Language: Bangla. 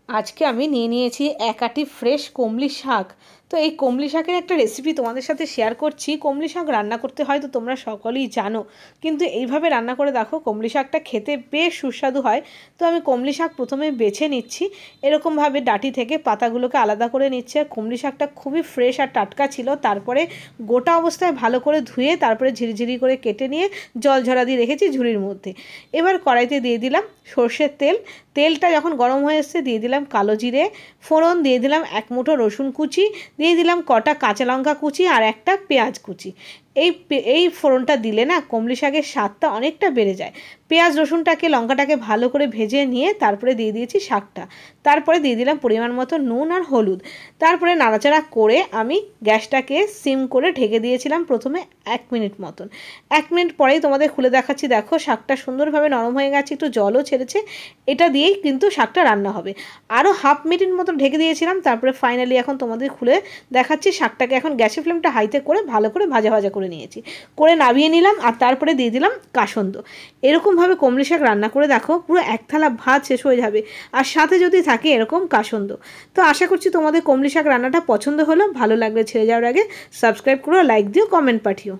আজকে আমি নিয়ে নিয়েছি এক আঁটি ফ্রেশ কমলি শাক। তো এই কমলি শাকের একটা রেসিপি তোমাদের সাথে শেয়ার করছি। কমলি শাক রান্না করতে হয়তো তোমরা সকলেই জানো, কিন্তু এইভাবে রান্না করে দেখো, কমলি শাকটা খেতে বেশ সুস্বাদু হয়। তো আমি কমলি শাক প্রথমে বেছে নিচ্ছি, এরকমভাবে ডাঁটি থেকে পাতাগুলোকে আলাদা করে নিচ্ছে। আর কমলি শাকটা খুবই ফ্রেশ আর টাটকা ছিল। তারপরে গোটা অবস্থায় ভালো করে ধুয়ে তারপরে ঝিরিঝিরি করে কেটে নিয়ে জল ঝরা দিয়ে রেখেছি ঝুড়ির মধ্যে। এবার কড়াইতে দিয়ে দিলাম সর্ষের তেল। তেলটা যখন গরম হয়ে এসছে দিয়ে দিলাম কালো জিরে ফোড়ন, দিয়ে দিলাম এক মুঠো রসুন কুচি, দিয়ে দিলাম কটা কাঁচা লঙ্কা কুচি আর একটা পেঁয়াজ কুচি। এই ফোড়নটা দিলে না কমলি শাকের স্বাদটা অনেকটা বেড়ে যায়। পেঁয়াজ রসুনটাকে লঙ্কাটাকে ভালো করে ভেজে নিয়ে তারপরে দিয়ে দিয়েছি শাকটা। তারপরে দিয়ে দিলাম পরিমাণ মতো নুন আর হলুদ। তারপরে নাড়াচাড়া করে আমি গ্যাসটাকে সিম করে ঢেকে দিয়েছিলাম প্রথমে 1 মিনিট মতন। 1 মিনিট পরেই তোমাদের খুলে দেখাচ্ছি, দেখো শাকটা সুন্দরভাবে নরম হয়ে গেছে, একটু জলও ছেড়েছে। এটা দিয়েই কিন্তু শাকটা রান্না হবে। আরও হাফ মিনিট মতো ঢেকে দিয়েছিলাম। তারপরে ফাইনালি এখন তোমাদের খুলে দেখাচ্ছি। শাকটাকে এখন গ্যাসের ফ্লেমটা হাইতে করে ভালো করে ভাজা ভাজা করে নিয়েছি, করে নামিয়ে নিলাম। আর তারপরে দিয়ে দিলাম কাসন্দ। এরকমভাবে কমলি শাক রান্না করে দেখো, পুরো এক থালা ভাত শেষ হয়ে যাবে, আর সাথে যদি থাকে এরকম কাসন্দ। তো আশা করছি তোমাদের কমলি শাক রান্নাটা পছন্দ হলো। ভালো লাগলে ছেড়ে যাওয়ার আগে সাবস্ক্রাইব করো, লাইক দিও, কমেন্ট পাঠিও।